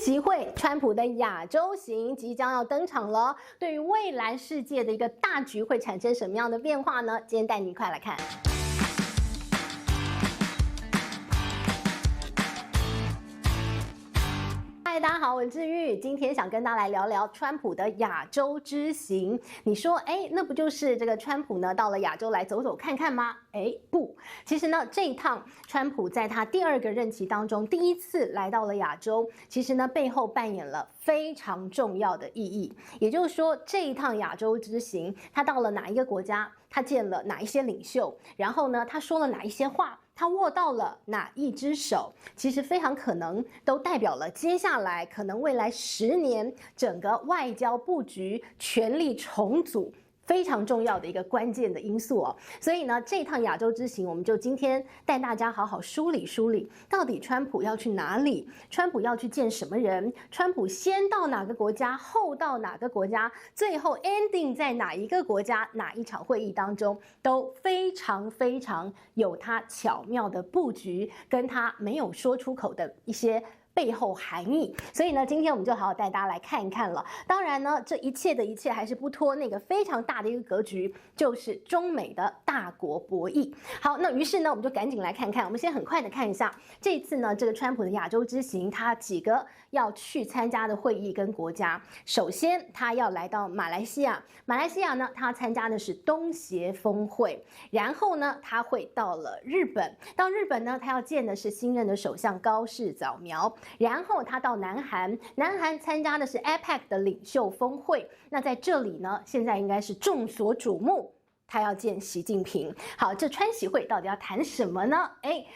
习会，川普的亚洲行即将要登场了。对于未来世界的一个大局会产生什么样的变化呢？今天带你一块来看。嗨，大家好，我是志玉，今天想跟大家来聊聊川普的亚洲之行。你说，那不就是这个川普呢到了亚洲来走走看看吗？不，其实呢这一趟川普在他第2个任期当中第1次来到了亚洲，其实呢背后扮演了非常重要的意义。也就是说，这一趟亚洲之行，他到了哪一个国家，他见了哪一些领袖，然后呢他说了哪一些话。他握到了哪一只手，其实非常可能都代表了接下来可能未来10年整个外交布局权力重组非常重要的一个关键的因素哦。所以呢，这趟亚洲之行，我们就今天带大家好好梳理梳理，到底川普要去哪里，川普要去见什么人，川普先到哪个国家，后到哪个国家，最后 ending 在哪一个国家，哪一场会议当中，都非常非常有他巧妙的布局，跟他没有说出口的一些背后含义。所以呢，今天我们就好好带大家来看一看了。当然呢，这一切的一切还是不脱那个非常大的一个格局，就是中美的大国博弈。好，那于是呢，我们就赶紧来看看。我们先很快的看一下这一次呢，这个川普的亚洲之行，他几个要去参加的会议跟国家。首先，他要来到马来西亚，马来西亚呢，他参加的是东协峰会。然后呢，他会到了日本，到日本呢，他要见的是新任的首相高市早苗。然后他到南韩，南韩参加的是 APEC 的领袖峰会。那在这里呢，现在应该是众所瞩目，他要见习近平。好，这川习会到底要谈什么呢？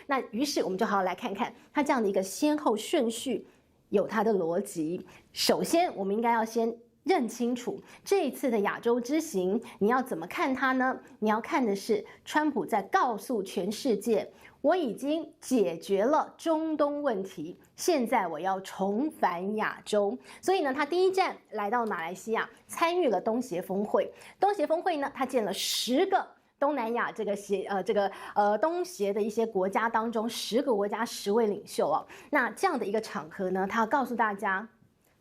那于是我们就好好来看看他这样的一个先后顺序，有他的逻辑。首先，我们应该要先认清楚这一次的亚洲之行，你要怎么看它呢？你要看的是川普在告诉全世界，我已经解决了中东问题，现在我要重返亚洲。所以呢，他第一站来到马来西亚，参与了东协峰会。东协峰会呢，他见了10个东南亚东协的一些国家当中10个国家10位领袖哦。那这样的一个场合呢，他要告诉大家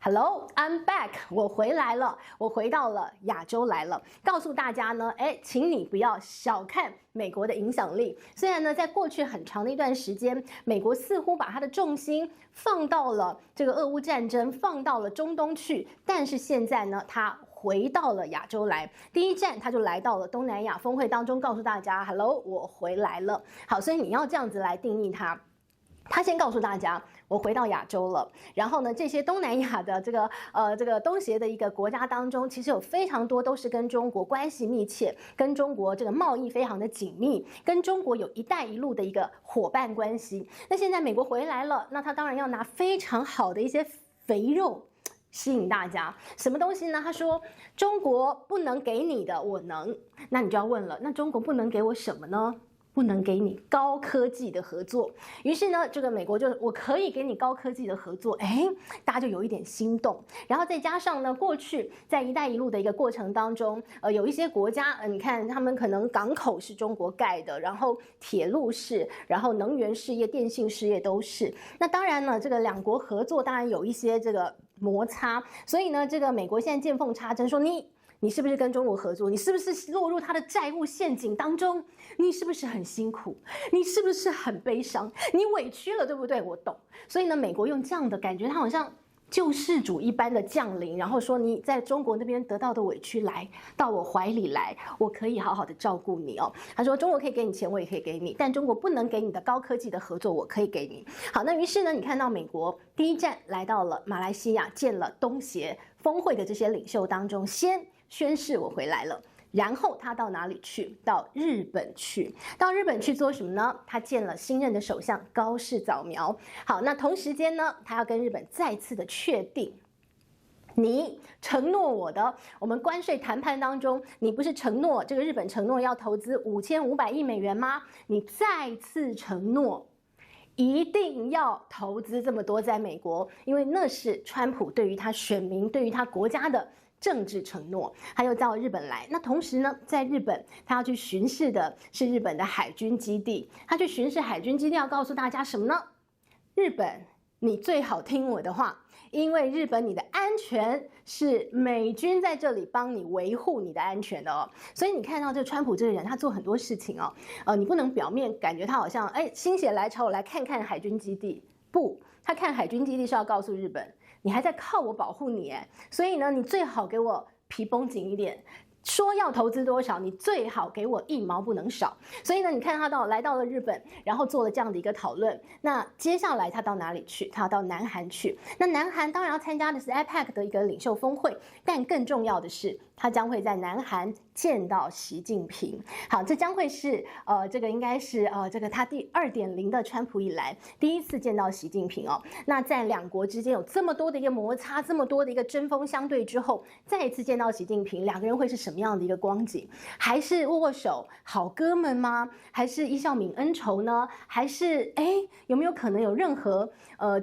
，Hello, I'm back， 我回来了，我回到了亚洲来了。告诉大家呢，请你不要小看美国的影响力。虽然呢，在过去很长的一段时间，美国似乎把它的重心放到了这个俄乌战争，放到了中东去，但是现在呢，它回到了亚洲来。第一站，他就来到了东南亚峰会当中，告诉大家 ，Hello， 我回来了。好，所以你要这样子来定义它。他先告诉大家，我回到亚洲了。然后呢，这些东南亚的这个东协的一个国家当中，其实有非常多都是跟中国关系密切，跟中国这个贸易非常的紧密，跟中国有一带一路的一个伙伴关系。那现在美国回来了，那他当然要拿非常好的一些肥肉吸引大家。什么东西呢？他说中国不能给你的我能。那你就要问了，那中国不能给我什么呢？不能给你高科技的合作。于是呢，这个美国就我可以给你高科技的合作，大家就有一点心动。然后再加上呢，过去在一带一路的一个过程当中，有一些国家，你看他们可能港口是中国盖的，然后铁路是，然后能源事业、电信事业都是。那当然呢，这个两国合作当然有一些这个摩擦，所以呢，这个美国现在见缝插针说你是不是跟中国合作？你是不是落入他的债务陷阱当中？你是不是很辛苦？你是不是很悲伤？你委屈了，对不对？我懂。所以呢，美国用这样的感觉，他好像救世主一般的降临，然后说你在中国那边得到的委屈来到我怀里来，我可以好好的照顾你哦。他说中国可以给你钱，我也可以给你，但中国不能给你的高科技的合作，我可以给你。好，那于是呢，你看到美国第一站来到了马来西亚，见了东协峰会的这些领袖当中，先宣誓我回来了。然后他到哪里去？到日本去。到日本去做什么呢？他见了新任的首相高市早苗。好，那同时间呢，他要跟日本再次的确定，你承诺我的，我们关税谈判当中，你不是承诺这个日本承诺要投资5500亿美元吗？你再次承诺一定要投资这么多在美国，因为那是川普对于他选民、对于他国家的政治承诺。他又到日本来，那同时呢，在日本他要去巡视的是日本的海军基地。他去巡视海军基地，要告诉大家什么呢？日本你最好听我的话。因为日本，你的安全是美军在这里帮你维护你的安全的哦。所以你看到这川普这个人，他做很多事情哦，你不能表面感觉他好像心血来潮，我来看看海军基地。不，他看海军基地是要告诉日本，你还在靠我保护你所以呢，你最好给我皮绷紧一点。说要投资多少，你最好给我1毛不能少。所以呢，你看他来到了日本，然后做了这样的一个讨论。那接下来他到哪里去？他要到南韩去。那南韩当然要参加的是 APEC 的一个领袖峰会，但更重要的是，他将会在南韩见到习近平。好，这将会是这个应该是这个他第2.0的川普以来第一次见到习近平哦。那在两国之间有这么多的一个摩擦，这么多的一个针锋相对之后，再一次见到习近平，两个人会是什么样的一个光景？还是握手好哥们吗？还是一笑泯恩仇呢？还是有没有可能有任何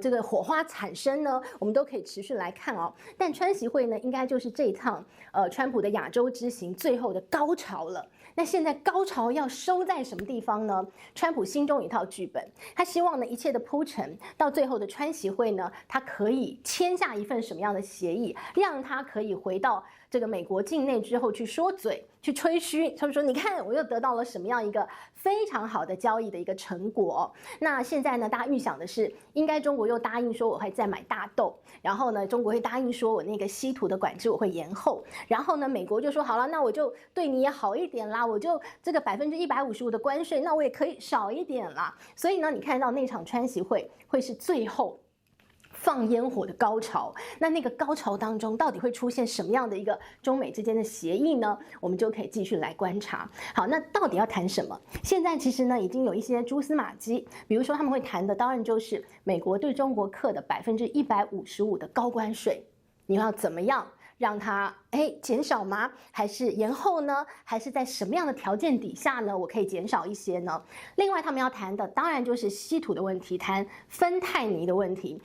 这个火花产生呢？我们都可以持续来看哦。但川习会呢，应该就是这一趟川普的亚洲之行最后的高潮了。那现在高潮要收在什么地方呢？川普心中有一套剧本，他希望呢一切的铺陈到最后的川习会呢，他可以签下一份什么样的协议，让他可以回到这个美国境内之后去说嘴、去吹嘘，他就说你看我又得到了什么样一个非常好的交易的一个成果。那现在呢，大家预想的是，应该中国又答应说我会再买大豆，然后呢，中国会答应说我那个稀土的管制我会延后，然后呢，美国就说好了，那我就对你也好一点啦，我就这个155%的关税，那我也可以少一点啦。所以呢，你看到那场川习会会是最后放烟火的高潮，那个高潮当中到底会出现什么样的一个中美之间的协议呢？我们就可以继续来观察。好，那到底要谈什么？现在其实呢，已经有一些蛛丝马迹，比如说他们会谈的，当然就是美国对中国课的155%的高关税，你要怎么样让它减少吗？还是延后呢？还是在什么样的条件底下呢？我可以减少一些呢？另外，他们要谈的当然就是稀土的问题，谈芬太尼的问题。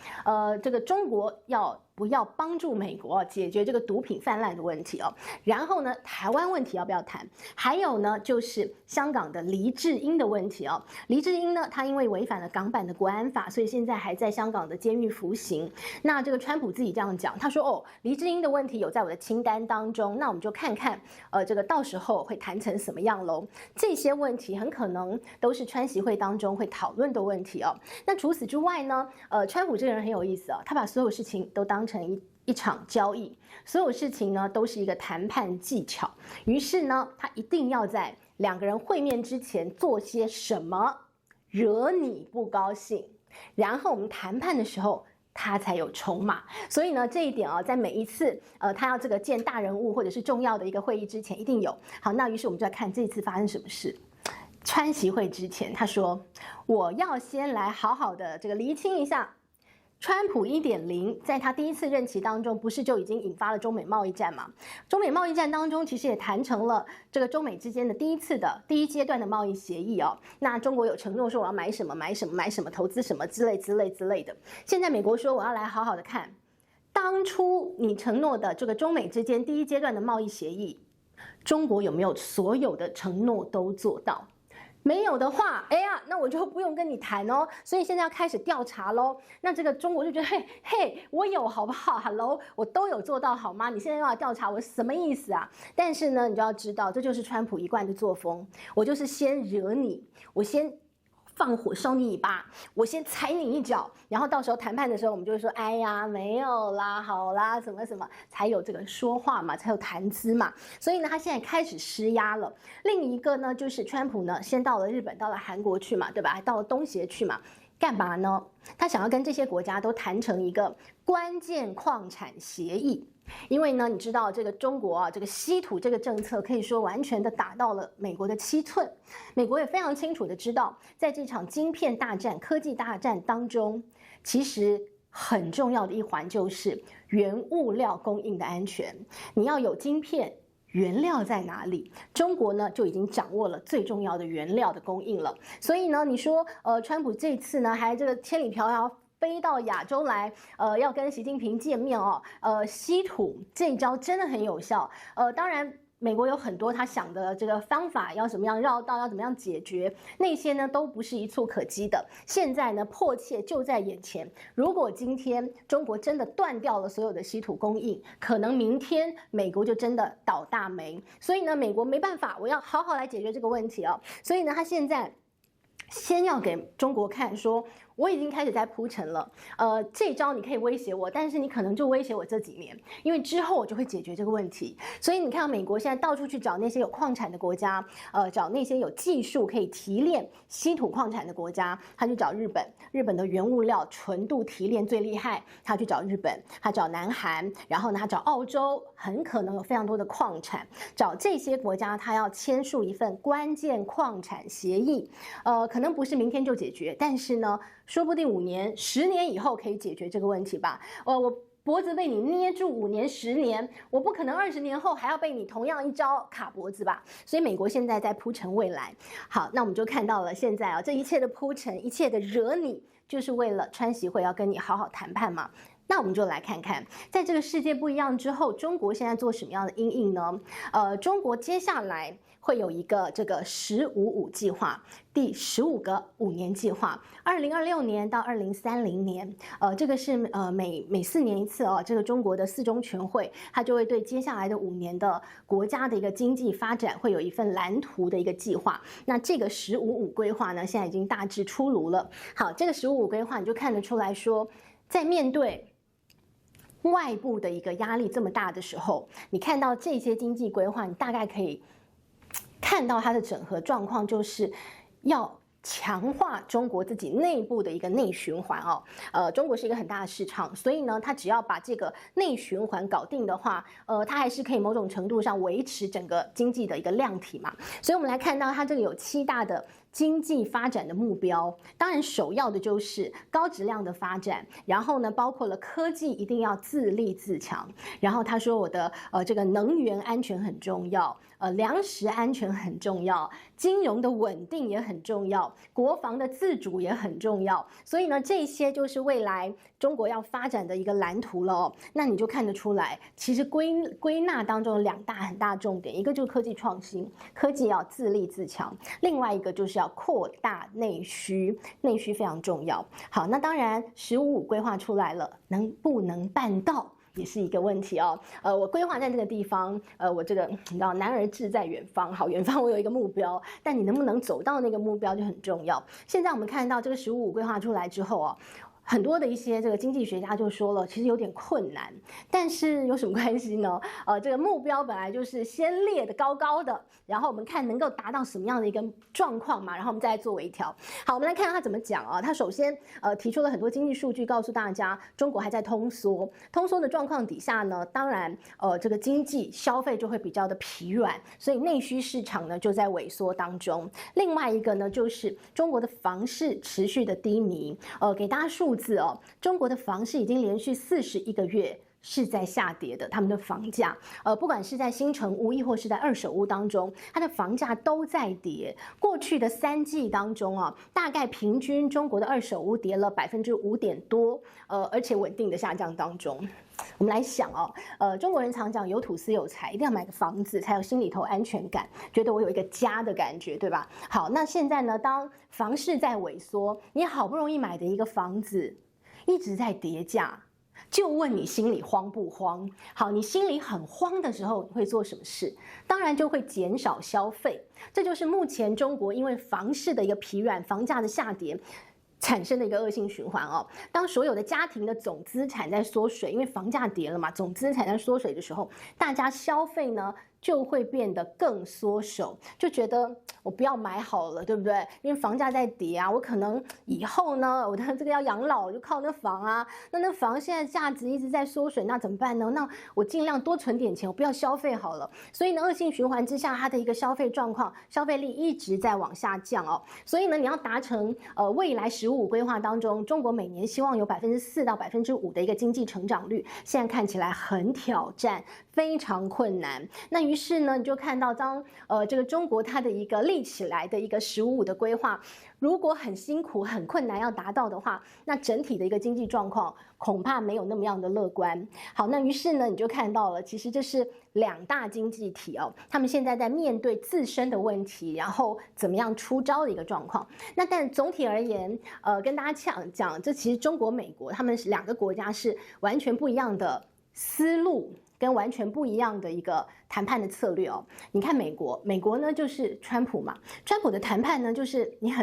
这个中国要不要帮助美国解决这个毒品泛滥的问题哦？然后呢，台湾问题要不要谈？还有呢，就是香港的黎智英的问题哦。黎智英呢，他因为违反了港版的国安法，所以现在还在香港的监狱服刑。那这个川普自己这样讲，他说黎智英的问题有在我的清单当中，那我们就看看这个到时候会谈成什么样喽。这些问题很可能都是川习会当中会讨论的问题哦。那除此之外呢，川普这个人很有意思他把所有事情都当成一场交易，所有事情呢都是一个谈判技巧。于是呢，他一定要在两个人会面之前做些什么，惹你不高兴，然后我们谈判的时候他才有筹码。所以呢，这一点在每一次他要这个见大人物或者是重要的一个会议之前一定有。好，那于是我们就来看这一次发生什么事。川习会之前，他说我要先来好好的这个厘清一下。川普1.0在他第一次任期当中，不是就已经引发了中美贸易战吗？中美贸易战当中，其实也谈成了这个中美之间的第一阶段的贸易协议哦。那中国有承诺说我要买什么买什么买什么，投资什么之类的。现在美国说我要来好好的看，当初你承诺的这个中美之间第一阶段的贸易协议，中国有没有所有的承诺都做到？没有的话，那我就不用跟你谈哦。所以现在要开始调查喽。那这个中国就觉得，嘿，我有好不好 ？Hello， 我都有做到好吗？你现在要来调查我什么意思啊？但是呢，你就要知道，这就是川普一贯的作风。我就是先惹你，我先放火烧你尾巴，我先踩你一脚，然后到时候谈判的时候，我们就会说，哎呀，没有啦，好啦，什么什么，才有这个说话嘛，才有谈资嘛。所以呢，他现在开始施压了。另一个呢，就是川普呢，先到了日本，到了韩国去嘛，对吧？还到了东协去嘛。干嘛呢？他想要跟这些国家都谈成一个关键矿产协议。因为呢，你知道这个中国这个稀土这个政策可以说完全的打到了美国的7寸。美国也非常清楚的知道，在这场晶片大战、科技大战当中，其实很重要的一环就是原物料供应的安全。你要有晶片，原料在哪里？中国呢就已经掌握了最重要的原料的供应了。所以呢，你说川普这次呢还这个千里迢迢飞到亚洲来，要跟习近平见面稀土这一招真的很有效。当然美国有很多他想的这个方法，要怎么样绕道，要怎么样解决，那些呢都不是一触可及的。现在呢，迫切就在眼前。如果今天中国真的断掉了所有的稀土供应，可能明天美国就真的倒大霉。所以呢，美国没办法，我要好好来解决这个问题哦。所以呢，他现在先要给中国看说，我已经开始在铺陈了，这招你可以威胁我，但是你可能就威胁我这几年，因为之后我就会解决这个问题。所以你看到美国现在到处去找那些有矿产的国家，找那些有技术可以提炼稀土矿产的国家，他去找日本，日本的原物料纯度提炼最厉害，他去找日本，他找南韩，然后呢他找澳洲，很可能有非常多的矿产，找这些国家他要签署一份关键矿产协议，可能不是明天就解决，但是呢，说不定5年、10年以后可以解决这个问题吧。我脖子被你捏住5年、10年，我不可能20年后还要被你同样一招卡脖子吧。所以美国现在在铺陈未来。好，那我们就看到了现在啊，这一切的铺陈，一切的惹你，就是为了川习会要跟你好好谈判嘛。那我们就来看看，在这个世界不一样之后，中国现在做什么样的因应呢？中国接下来会有一个这个“15-5”计划，第15个5年计划，2026年到2030年，这个是每4年一次哦，这个中国的4中全会，它就会对接下来的5年的国家的一个经济发展会有一份蓝图的一个计划。那这个“15-5”规划呢，现在已经大致出炉了。好，这个“15-5”规划你就看得出来说，在面对外部的一个压力这么大的时候，你看到这些经济规划，你大概可以看到它的整合状况，就是要强化中国自己内部的一个内循环哦。中国是一个很大的市场，所以呢，它只要把这个内循环搞定的话，它还是可以某种程度上维持整个经济的一个量体嘛。所以我们来看到它这个有7大的经济发展的目标，当然首要的就是高质量的发展，然后呢，包括了科技一定要自立自强，然后他说我的这个能源安全很重要，粮食安全很重要，金融的稳定也很重要，国防的自主也很重要，所以呢，这些就是未来中国要发展的一个蓝图了哦。那你就看得出来，其实归纳当中有2大很大重点，一个就是科技创新，科技要自立自强，另外一个就是要扩大内需，内需非常重要。好，那当然“15-5”规划出来了，能不能办到？也是一个问题哦。我规划在这个地方，我这个你知道，男儿志在远方。好，远方我有一个目标，但你能不能走到那个目标就很重要。现在我们看到这个“15-5”规划出来之后哦，很多的一些这个经济学家就说了，其实有点困难，但是有什么关系呢？这个目标本来就是先列的高高的，然后我们看能够达到什么样的一个状况嘛，然后我们再来做微调。好，我们来看他怎么讲啊。他首先提出了很多经济数据，告诉大家中国还在通缩，通缩的状况底下呢，当然这个经济消费就会比较的疲软，所以内需市场呢就在萎缩当中。另外一个呢，就是中国的房市持续的低迷，给大家数字哦，中国的房市已经连续41个月是在下跌的，他们的房价，不管是在新城屋亦或是在二手屋当中，它的房价都在跌。过去的3季当中啊，大概平均中国的二手屋跌了5%点多，而且稳定的下降当中。我们来想哦，中国人常讲有土斯有财，一定要买个房子才有心里头安全感，觉得我有一个家的感觉，对吧？好，那现在呢，当房市在萎缩，你好不容易买的一个房子一直在跌价。就问你心里慌不慌？好，你心里很慌的时候，你会做什么事？当然就会减少消费。这就是目前中国因为房市的一个疲软、房价的下跌产生的一个恶性循环哦。当所有的家庭的总资产在缩水，因为房价跌了嘛，总资产在缩水的时候，大家消费呢就会变得更缩手，就觉得我不要买好了，对不对？因为房价在跌啊，我可能以后呢，我的这个要养老就靠那房啊，那房现在价值一直在缩水，那怎么办呢？那我尽量多存点钱，我不要消费好了。所以呢，恶性循环之下，它的一个消费状况、消费力一直在往下降哦。所以呢，你要达成未来“15-5”规划当中，中国每年希望有4%到5%的一个经济成长率，现在看起来很挑战，非常困难。那于是呢，你就看到这个中国它的一个立起来的一个“十五五”的规划，如果很辛苦、很困难要达到的话，那整体的一个经济状况恐怕没有那么样的乐观。好，那于是呢，你就看到了，其实这是2大经济体哦，他们现在在面对自身的问题，然后怎么样出招的一个状况。那但总体而言，跟大家讲，这其实中国、美国他们是2个国家是完全不一样的思路。跟完全不一样的一个谈判的策略哦。你看美国呢就是川普嘛，川普的谈判呢就是你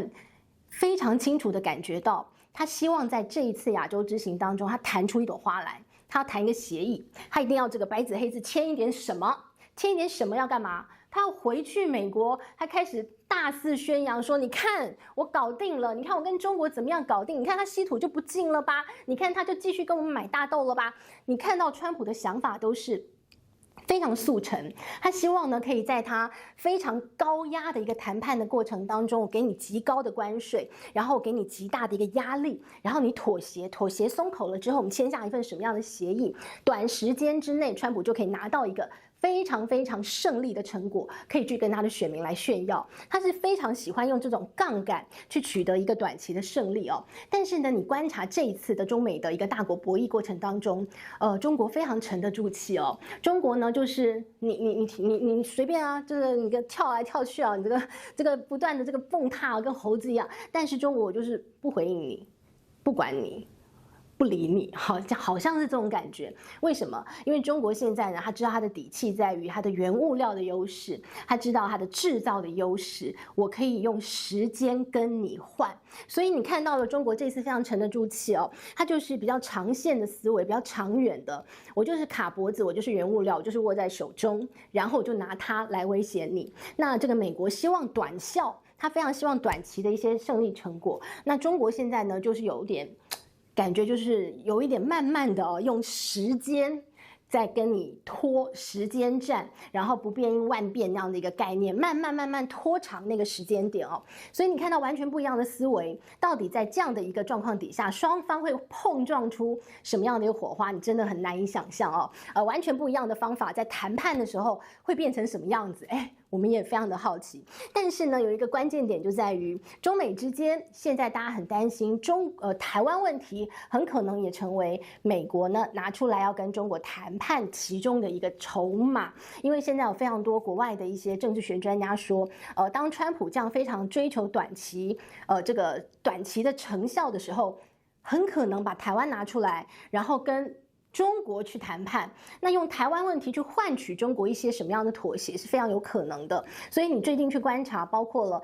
非常清楚的感觉到，他希望在这一次亚洲之行当中，他弹出一朵花来，他要谈一个协议，他一定要这个白纸黑字签一点什么，签一点什么要干嘛？他要回去美国，他开始大肆宣扬说：“你看我搞定了，你看我跟中国怎么样搞定？你看他稀土就不进了吧？你看他就继续跟我们买大豆了吧？”你看到川普的想法都是非常速成，他希望呢可以在他非常高压的一个谈判的过程当中，我给你极高的关税，然后给你极大的一个压力，然后你妥协松口了之后，我们签下一份什么样的协议？短时间之内，川普就可以拿到一个非常胜利的成果，可以去跟他的选民来炫耀。他是非常喜欢用这种杠杆去取得一个短期的胜利哦。但是呢，你观察这一次的中美的一个大国博弈过程当中，中国非常沉得住气哦。中国呢，就是你随便啊，就是你个跳来跳去啊，你这个不断的这个蹦踏跟猴子一样，但是中国就是不回应你，不管你。不理你，好像是这种感觉。为什么？因为中国现在呢，他知道他的底气在于他的原物料的优势，他知道他的制造的优势，我可以用时间跟你换。所以你看到了中国这次非常沉得住气哦，他就是比较长线的思维，比较长远的。我就是卡脖子，我就是原物料，我就是握在手中，然后我就拿它来威胁你。那这个美国希望短效，他非常希望短期的一些胜利成果。那中国现在呢，就是有点。感觉就是有一点慢慢的哦，用时间在跟你拖时间战，然后不变应万变那样的一个概念，慢慢拖长那个时间点哦。所以你看到完全不一样的思维，到底在这样的一个状况底下，双方会碰撞出什么样的一个火花，你真的很难以想象哦。完全不一样的方法，在谈判的时候会变成什么样子？哎。我们也非常的好奇，但是呢，有一个关键点就在于中美之间，现在大家很担心台湾问题很可能也成为美国呢拿出来要跟中国谈判其中的一个筹码，因为现在有非常多国外的一些政治学专家说，当川普这样非常追求短期的成效的时候，很可能把台湾拿出来，然后跟中国去谈判，那用台湾问题去换取中国一些什么样的妥协是非常有可能的。所以你最近去观察，包括了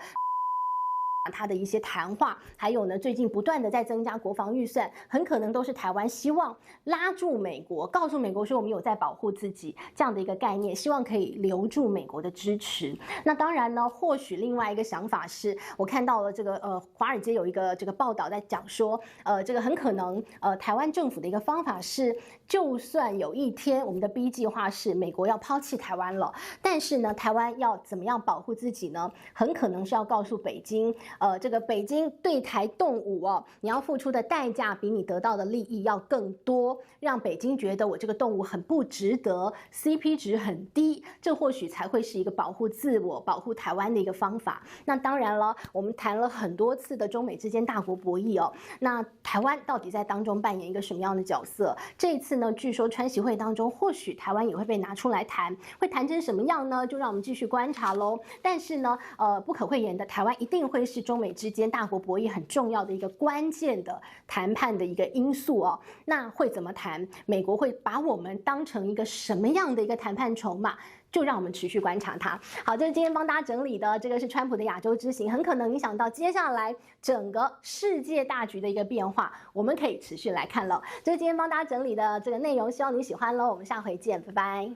他的一些谈话，还有呢，最近不断的在增加国防预算，很可能都是台湾希望拉住美国，告诉美国说我们有在保护自己这样的一个概念，希望可以留住美国的支持。那当然呢，或许另外一个想法是，我看到了这个华尔街有一个这个报道在讲说，这个很可能台湾政府的一个方法是，就算有一天我们的 B 计划是美国要抛弃台湾了，但是呢，台湾要怎么样保护自己呢？很可能是要告诉北京。这个北京对台动武哦，你要付出的代价比你得到的利益要更多，让北京觉得我这个动武很不值得 ，CP 值很低，这或许才会是一个保护自我、保护台湾的一个方法。那当然了，我们谈了很多次的中美之间大国博弈哦，那台湾到底在当中扮演一个什么样的角色？这一次呢，据说川习会当中，或许台湾也会被拿出来谈，会谈成什么样呢？就让我们继续观察喽。但是呢，不可讳言的，台湾一定会是中美之间大国博弈很重要的一个关键的谈判的一个因素哦。那会怎么谈？美国会把我们当成一个什么样的一个谈判筹码？就让我们持续观察它。好，这是今天帮大家整理的，这个是川普的亚洲之行，很可能影响到接下来整个世界大局的一个变化，我们可以持续来看了。这是今天帮大家整理的这个内容，希望你喜欢喽。我们下回见，拜拜。